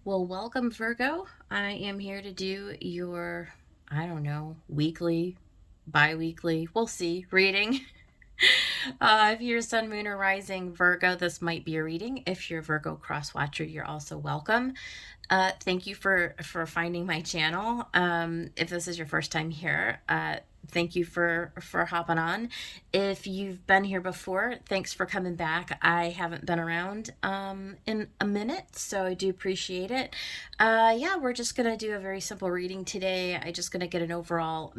Well, welcome, Virgo. I am here to do your, I don't know, weekly, bi weekly, we'll see, reading. If you're Sun, Moon, or Rising Virgo, this might be a reading. If you're Virgo Cross Watcher, you're also welcome. Thank you for finding my channel. If this is your first time here, thank you for hopping on. If you've been here before, thanks for coming back. I haven't been around in a minute, so I do appreciate it. Yeah, we're just gonna do a very simple reading today. I'm just gonna get an overall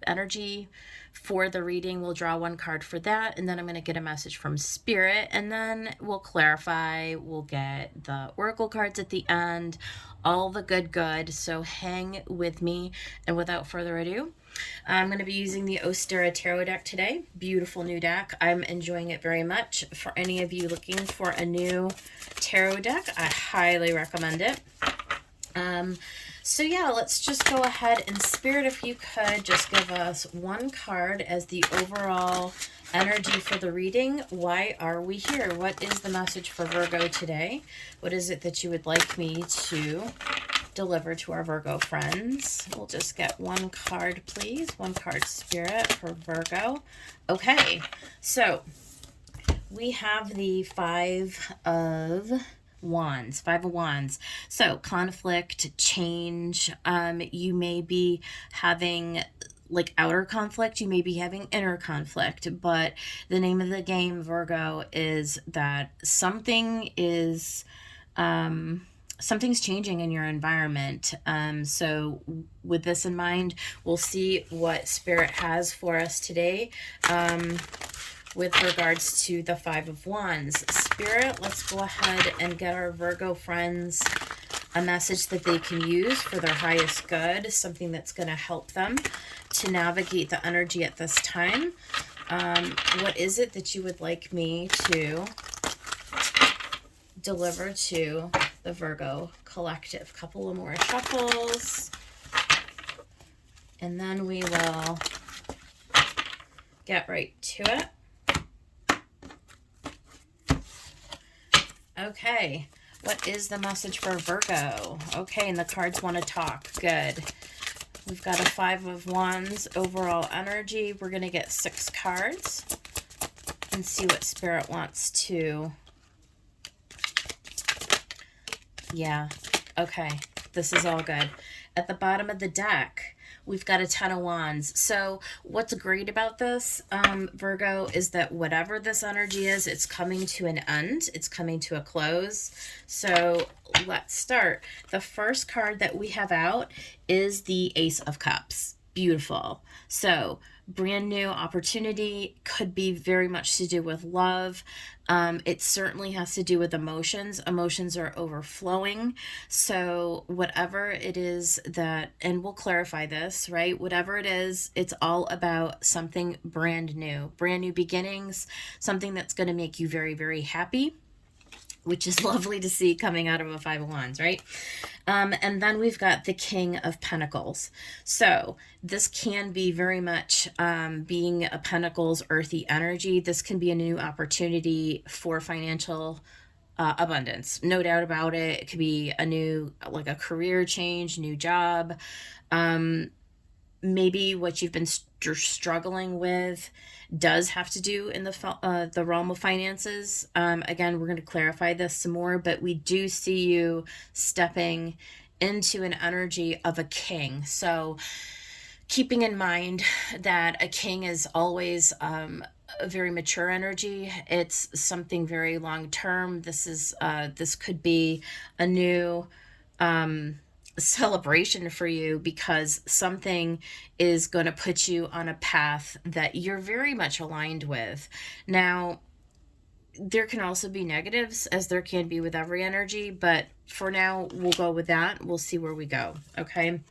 energy for the reading. We'll draw one card for that, and then I'm going to get a message from Spirit, and then we'll clarify. We'll get the oracle cards at the end, all the good. So hang with me, and without further ado, I'm going to be using the Ostera Tarot deck today. Beautiful new deck. I'm enjoying it very much. For any of you looking for a new tarot deck, I highly recommend it. So yeah, let's just go ahead and Spirit, if you could just give us one card as the overall energy for the reading. Why are we here? What is the message for Virgo today? What is it that you would like me to deliver to our Virgo friends? We'll just get one card, please. One card, Spirit, for Virgo. Okay, so we have the Five of Wands. So conflict, change. You may be having like outer conflict, you may be having inner conflict, but the name of the game, Virgo, is that something's changing in your environment. So with this in mind, we'll see what Spirit has for us today. With regards to the Five of Wands. Spirit, let's go ahead and get our Virgo friends a message that they can use for their highest good, something that's going to help them to navigate the energy at this time. What is it that you would like me to deliver to the Virgo collective? Couple of more shuffles, and then we will get right to it. Okay, what is the message for Virgo? Okay, and the cards want to talk. Good. We've got a Five of Wands overall energy. We're going to get 6 cards and see what Spirit wants to... Yeah, okay, this is all good. At the bottom of the deck, we've got a Ten of Wands. So what's great about this, Virgo, is that whatever this energy is, it's coming to an end. It's coming to a close. So let's start. The first card that we have out is the Ace of Cups. Beautiful. So brand new opportunity, could be very much to do with love. It certainly has to do with emotions. Emotions are overflowing. So whatever it is that, and we'll clarify this, right? Whatever it is, it's all about something brand new beginnings, something that's going to make you very, very happy, which is lovely to see coming out of a Five of Wands, right? And then we've got the King of Pentacles. So this can be very much being a Pentacles earthy energy. This can be a new opportunity for financial abundance. No doubt about it. It could be a new, like a career change, new job. Maybe what you've been struggling with does have to do in the realm of finances. Again, we're going to clarify this some more, but we do see you stepping into an energy of a king. So keeping in mind that a king is always a very mature energy. It's something very long term. This could be a new celebration for you, because something is going to put you on a path that you're very much aligned with. Now, there can also be negatives, as there can be with every energy, but for now, we'll go with that. We'll see where we go, okay?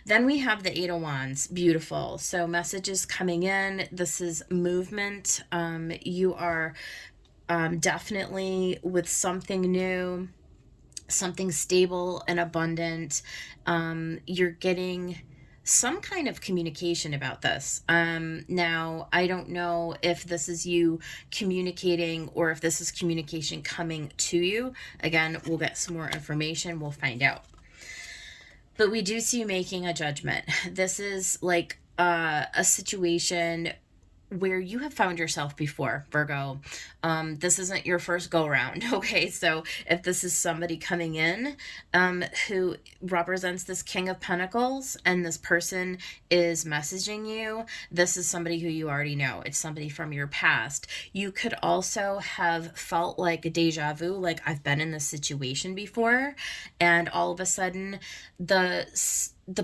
Then we have the Eight of Wands. Beautiful. So messages coming in. This is movement. You are definitely with something new, something stable and abundant. You're getting some kind of communication about this. Now, I don't know if this is you communicating or if this is communication coming to you. Again, we'll get some more information. We'll find out. But we do see you making a judgment. This is like a situation where you have found yourself before, Virgo. This isn't your first go round, okay? So if this is somebody coming in who represents this King of Pentacles and this person is messaging you, this is somebody who you already know. It's somebody from your past. You could also have felt like a deja vu, like I've been in this situation before, and all of a sudden the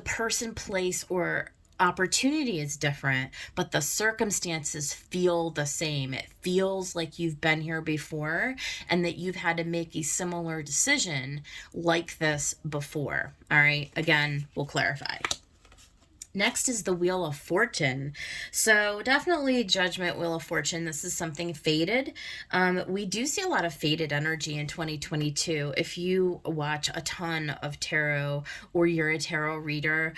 person, place, or opportunity is different, but the circumstances feel the same. It feels like you've been here before and that you've had to make a similar decision like this before. All right, again, we'll clarify. Next is the Wheel of Fortune. So definitely Judgment, Wheel of Fortune. This is something fated. We do see a lot of fated energy in 2022. If you watch a ton of tarot or you're a tarot reader,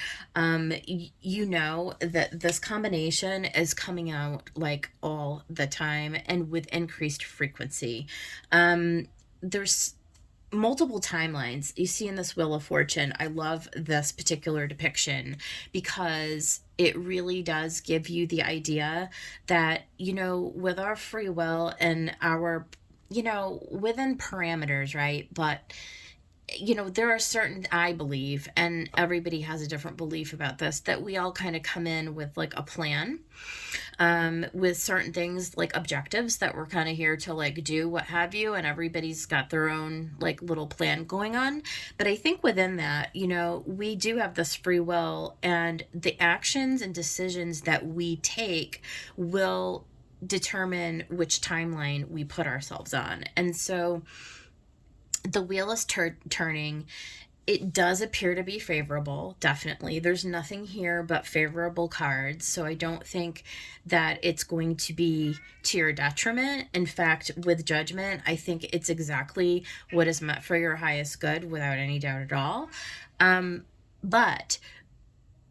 you know that this combination is coming out like all the time and with increased frequency. There's multiple timelines you see in this Wheel of Fortune. I love this particular depiction because it really does give you the idea that, you know, with our free will and our, you know, within parameters, right? But you know, there are certain, I believe, and everybody has a different belief about this, that we all kind of come in with like a plan, with certain things like objectives that we're kind of here to like do what have you, and everybody's got their own like little plan going on. But I think within that, you know, we do have this free will, and the actions and decisions that we take will determine which timeline we put ourselves on. And so the wheel is turning. It does appear to be favorable, definitely. There's nothing here but favorable cards, so I don't think that it's going to be to your detriment. In fact, with Judgment, I think it's exactly what is meant for your highest good, without any doubt at all. But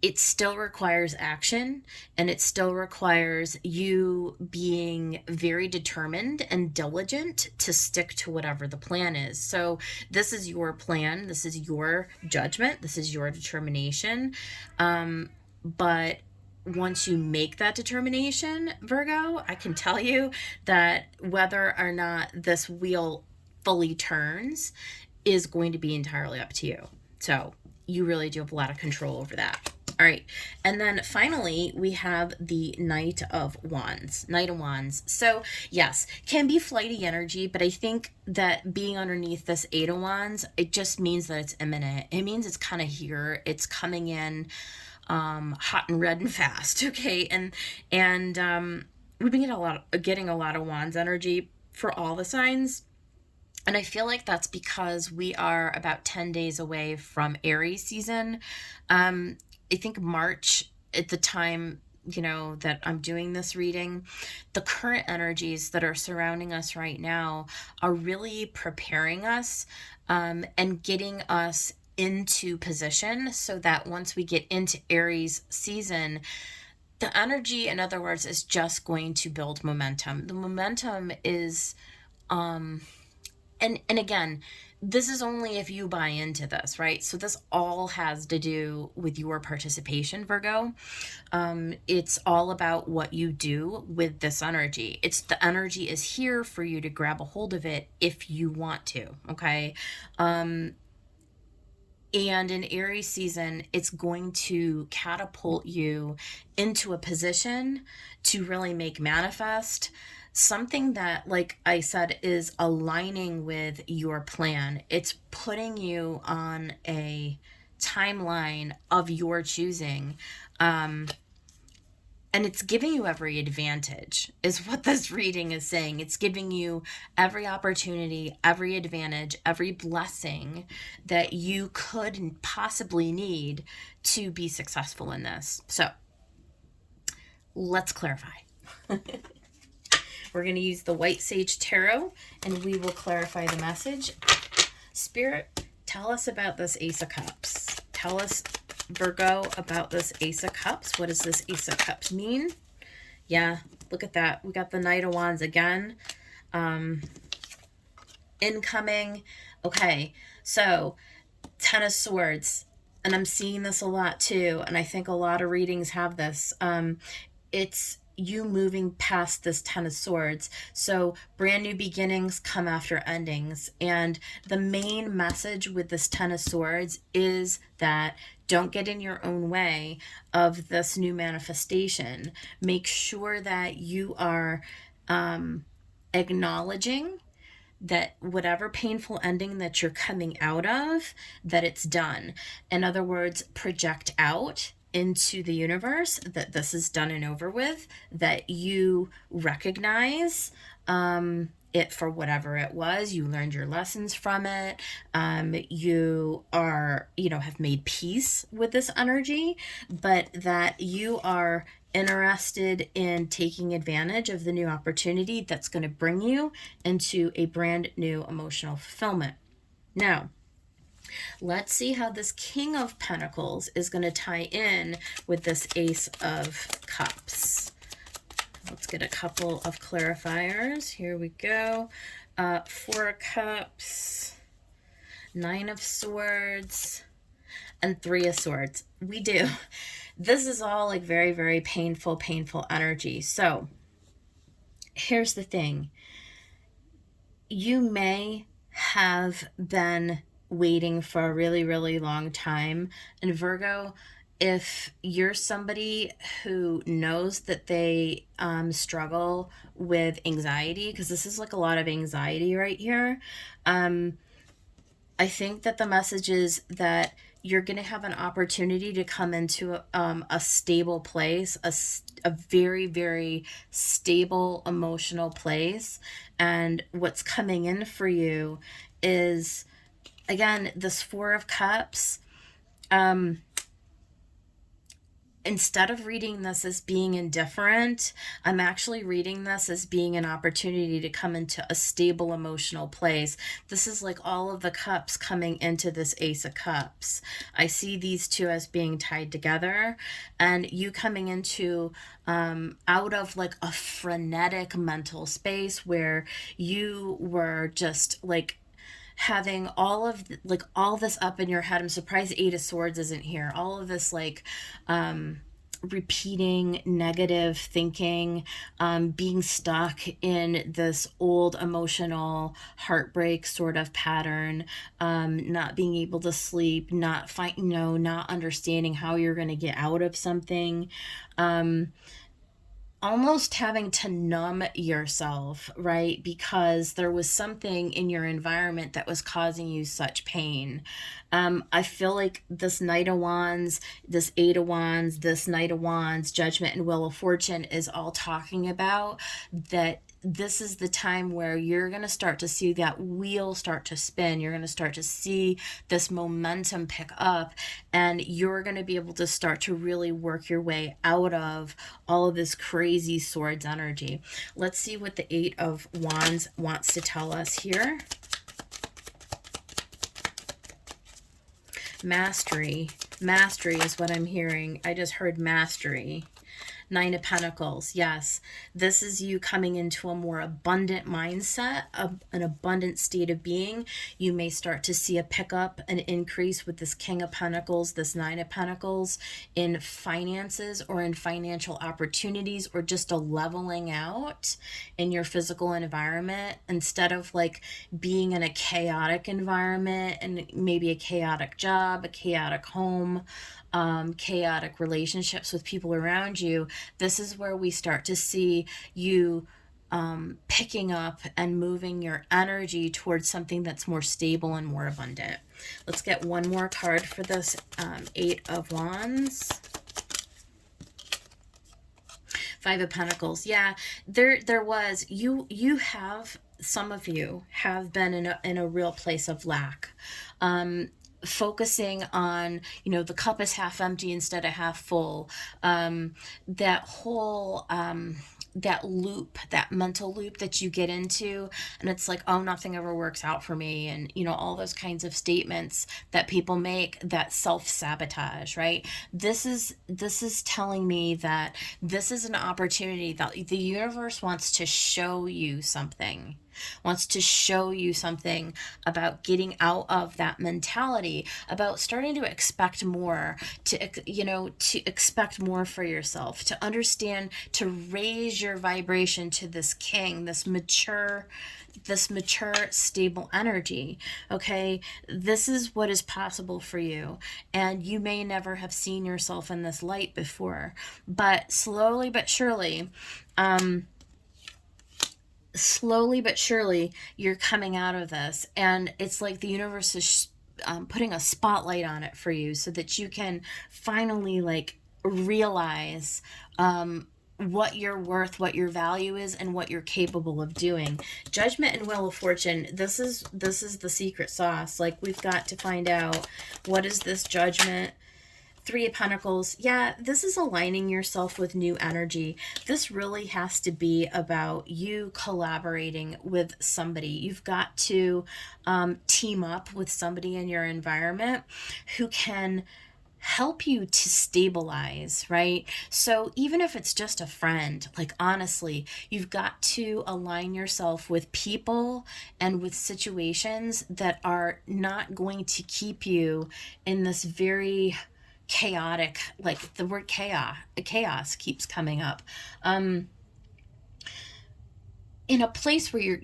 it still requires action, and it still requires you being very determined and diligent to stick to whatever the plan is. So this is your plan. This is your judgment. This is your determination. But once you make that determination, Virgo, I can tell you that whether or not this wheel fully turns is going to be entirely up to you. So you really do have a lot of control over that. All right, and then finally, we have the Knight of Wands. Knight of Wands. So, yes, can be flighty energy, but I think that being underneath this Eight of Wands, it just means that it's imminent. It means it's kind of here. It's coming in hot and red and fast, okay? And we've been getting a lot of Wands energy for all the signs. And I feel like that's because we are about 10 days away from Aries season. I think March, at the time, you know, that I'm doing this reading, the current energies that are surrounding us right now are really preparing us and getting us into position so that once we get into Aries season, the energy, in other words, is just going to build momentum. The momentum is, and again, this is only if you buy into this, right? So this all has to do with your participation, Virgo. It's all about what you do with this energy. The energy is here for you to grab a hold of it if you want to, okay? And in Aries season, it's going to catapult you into a position to really make manifest something that, like I said, is aligning with your plan. It's putting you on a timeline of your choosing. And it's giving you every advantage, is what this reading is saying. It's giving you every opportunity, every advantage, every blessing that you could possibly need to be successful in this. So let's clarify. We're going to use the White Sage Tarot, and we will clarify the message. Spirit, tell us about this Ace of Cups. Tell us Virgo, about this Ace of Cups. What does this Ace of Cups mean? Yeah, look at that. We got the Knight of Wands again. Incoming. Okay, so Ten of Swords. And I'm seeing this a lot too. And I think a lot of readings have this. It's you moving past this Ten of Swords. So brand new beginnings come after endings. And the main message with this Ten of Swords is that don't get in your own way of this new manifestation. Make sure that you are acknowledging that whatever painful ending that you're coming out of, that it's done. In other words, project out into the universe that this is done and over with, that you recognize it for whatever it was. You learned your lessons from it. You are, have made peace with this energy, but that you are interested in taking advantage of the new opportunity that's going to bring you into a brand new emotional fulfillment. Now, let's see how this King of Pentacles is going to tie in with this Ace of Cups. Let's get a couple of clarifiers. Here we go. Four of Cups, Nine of Swords, and Three of Swords. We do. This is all like very, very painful energy. So here's the thing. You may have been waiting for a really, really long time. And Virgo, if you're somebody who knows that they struggle with anxiety, because this is like a lot of anxiety right here, I think that the message is that you're going to have an opportunity to come into a stable place, a very, very stable emotional place. And what's coming in for you is, again, this Four of Cups. Instead of reading this as being indifferent, I'm actually reading this as being an opportunity to come into a stable emotional place. This is like all of the cups coming into this Ace of Cups. I see these two as being tied together, and you coming into out of like a frenetic mental space where you were just like having all of all this up in your head. I'm surprised Eight of Swords isn't here. All of this like repeating negative thinking, being stuck in this old emotional heartbreak sort of pattern, not being able to sleep, not understanding how you're going to get out of something. Almost having to numb yourself, right? Because there was something in your environment that was causing you such pain. I feel like this Knight of Wands, this Eight of Wands, this Knight of Wands, Judgment, and Wheel of Fortune is all talking about that this is the time where you're going to start to see that wheel start to spin. You're going to start to see this momentum pick up, and you're going to be able to start to really work your way out of all of this crazy swords energy. Let's see what the Eight of Wands wants to tell us here. Mastery. Mastery is what I'm hearing. I just heard mastery. Nine of Pentacles. Yes, this is you coming into a more abundant mindset, an abundant state of being. You may start to see a pickup, an increase with this King of Pentacles, this Nine of Pentacles, in finances or in financial opportunities, or just a leveling out in your physical environment, instead of like being in a chaotic environment and maybe a chaotic job, a chaotic home, chaotic relationships with people around you. This is where we start to see you picking up and moving your energy towards something that's more stable and more abundant. Let's get one more card for this Eight of Wands. Five of Pentacles. Yeah, there was, you have, some of you have been in a real place of lack. Focusing on, the cup is half empty instead of half full. That whole that loop, that mental loop that you get into, and it's like, oh, nothing ever works out for me, and all those kinds of statements that people make, that self-sabotage, right? This is telling me that this is an opportunity that the universe wants to show you something, about getting out of that mentality, about starting to expect more, to expect more for yourself, to understand, to raise your vibration to this king, this mature, stable energy. Okay, this is what is possible for you, and you may never have seen yourself in this light before, but slowly but surely you're coming out of this, and it's like the universe is putting a spotlight on it for you, so that you can finally like realize what you're worth, what your value is, and what you're capable of doing. Judgment and Wheel of Fortune, this is the secret sauce. Like, we've got to find out, what is this Judgment? Three of Pentacles. Yeah, this is aligning yourself with new energy. This really has to be about you collaborating with somebody. You've got to team up with somebody in your environment who can help you to stabilize, right? So even if it's just a friend, like, honestly, you've got to align yourself with people and with situations that are not going to keep you in this very chaotic, like, the word chaos keeps coming up, in a place where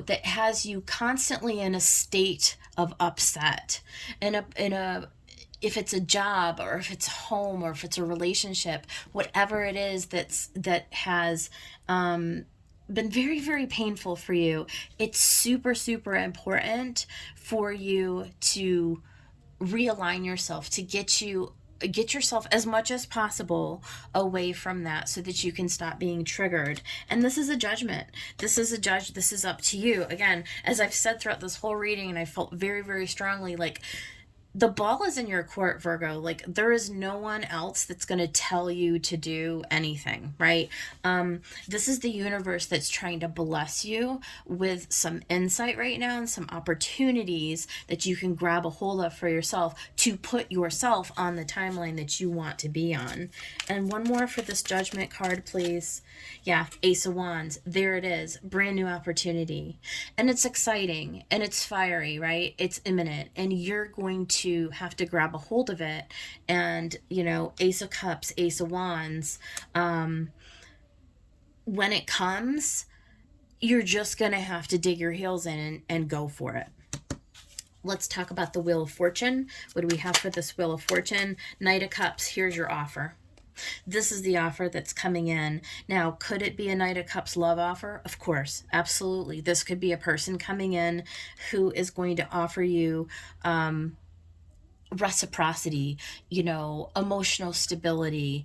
that has you constantly in a state of upset, in a if it's a job, or if it's home, or if it's a relationship, whatever it is that has been very, very painful for you, it's super, super important for you to realign yourself, to get yourself as much as possible away from that, so that you can stop being triggered. And this is a judgment. This is up to you. Again, as I've said throughout this whole reading, and I felt very, very strongly, like, the ball is in your court, Virgo. Like, there is no one else that's going to tell you to do anything, right? This is the universe that's trying to bless you with some insight right now, and some opportunities that you can grab a hold of for yourself, to put yourself on the timeline that you want to be on. And one more for this Judgment card, please. Yeah, Ace of Wands. There it is. Brand new opportunity. And it's exciting, and it's fiery, right? It's imminent, and you're going to have to grab a hold of it. And, Ace of Cups, Ace of Wands, when it comes, you're just going to have to dig your heels in and go for it. Let's talk about the Wheel of Fortune. What do we have for this Wheel of Fortune? Knight of Cups. Here's your offer. This is the offer that's coming in. Now, could it be a Knight of Cups love offer? Of course, absolutely. This could be a person coming in who is going to offer you reciprocity, emotional stability.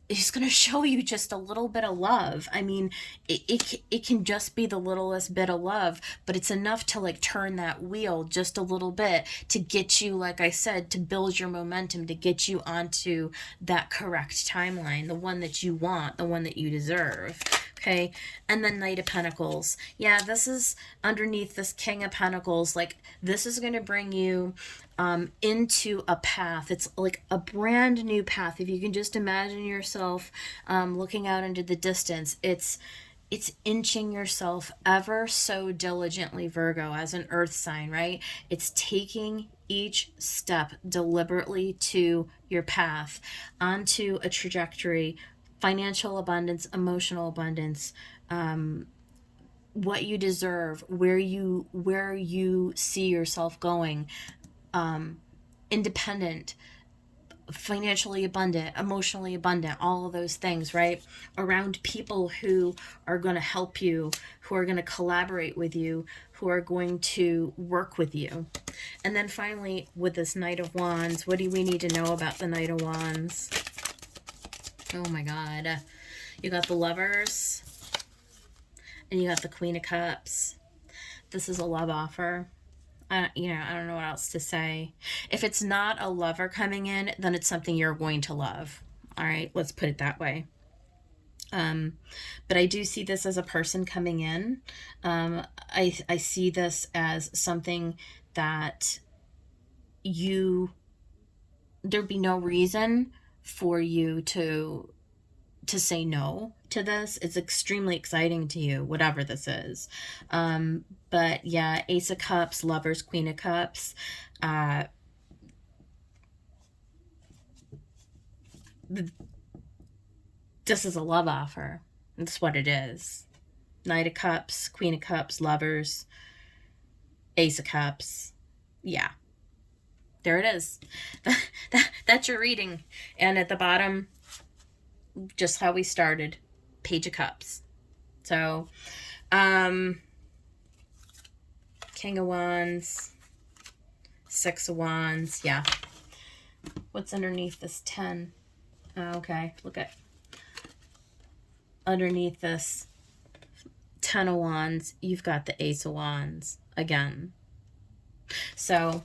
He's going to show you just a little bit of love. I mean, it can just be the littlest bit of love, but it's enough to, like, turn that wheel just a little bit, to get you, like I said, to build your momentum, to get you onto that correct timeline, the one that you want, the one that you deserve. Okay, and then Knight of Pentacles. Yeah, this is underneath this King of Pentacles. Like, this is going to bring you into a path. It's like a brand new path. If you can just imagine yourself looking out into the distance, it's inching yourself ever so diligently, Virgo, as an earth sign, right? It's taking each step deliberately to your path, onto a trajectory, financial abundance, emotional abundance, what you deserve, where you see yourself going, independent, financially abundant, emotionally abundant, all of those things, right? Around people who are going to help you, who are going to collaborate with you, who are going to work with you. And then finally, with this Knight of Wands, what do we need to know about the Knight of Wands? Oh my God. You got the Lovers, and you got the Queen of Cups. This is a love offer. I don't know what else to say. If it's not a lover coming in, then it's something you're going to love. All right, let's put it that way. But I do see this as a person coming in. I see this as something that there'd be no reason for you to say no to this. It's extremely exciting to you, whatever this is. But yeah, Ace of Cups, Lovers, Queen of Cups. This is a love offer. That's what it is. Knight of Cups, Queen of Cups, Lovers, Ace of Cups. Yeah. There it is. That's your reading. And at the bottom, just how we started. Page of Cups. So, King of Wands, Six of Wands. Yeah. What's underneath this 10? Okay, look at underneath this 10 of Wands, you've got the Ace of Wands again. So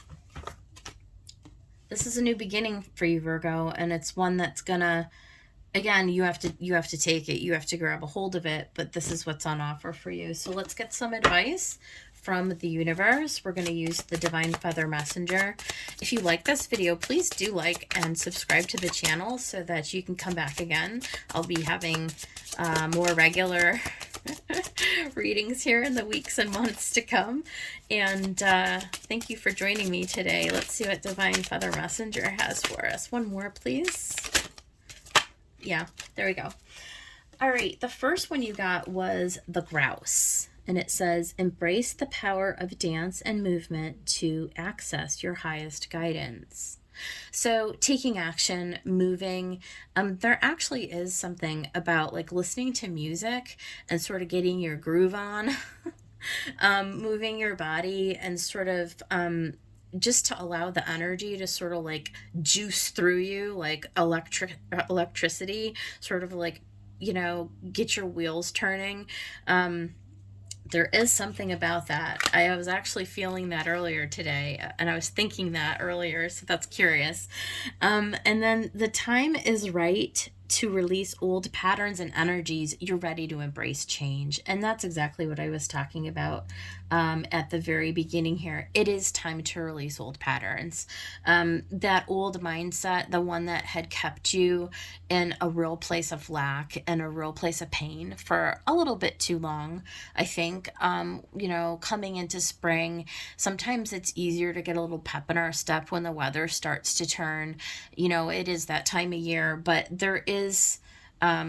this is a new beginning for you, Virgo, and it's one that's gonna, again, you have to take it, you have to grab a hold of it, but this is what's on offer for you. So let's get some advice from the universe. We're going to use the Divine Feather Messenger. If you like this video, please do like and subscribe to the channel so that you can come back again. I'll be having more regular readings here in the weeks and months to come. And thank you for joining me today. Let's see what Divine Feather Messenger has for us. One more, please. Yeah, there we go. All right, the first one you got was the grouse. And it says, embrace the power of dance and movement to access your highest guidance. So taking action, moving, there actually is something about like listening to music and sort of getting your groove on, moving your body and sort of just to allow the energy to sort of like juice through you, like electricity, sort of like, you know, get your wheels turning. There is something about that. I was actually feeling that earlier today, and I was thinking that earlier, so that's curious. And then the time is right to release old patterns and energies. You're ready to embrace change. And that's exactly what I was talking about at the very beginning here. It is time to release old patterns. That old mindset, the one that had kept you in a real place of lack and a real place of pain for a little bit too long, I think. You know, coming into spring, sometimes it's easier to get a little pep in our step when the weather starts to turn. You know, it is that time of year, but there is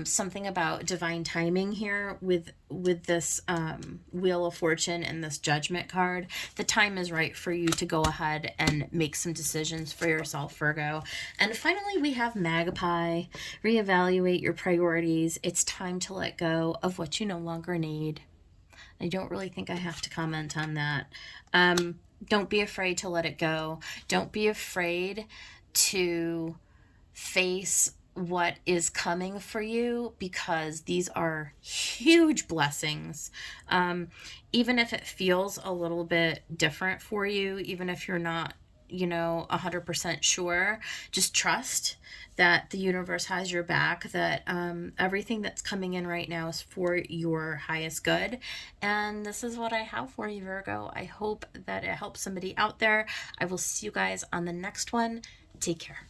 something about divine timing here with this Wheel of Fortune and this Judgment card. The time is right for you to go ahead and make some decisions for yourself, Virgo. And finally, we have Magpie. Reevaluate your priorities. It's time to let go of what you no longer need. I don't really think I have to comment on that. Don't be afraid to let it go. Don't be afraid to face what is coming for you, because these are huge blessings. Even if it feels a little bit different for you, even if you're not, you know, 100% sure, just trust that the universe has your back, that everything that's coming in right now is for your highest good. And this is what I have for you, Virgo. I hope that it helps somebody out there. I will see you guys on the next one. Take care.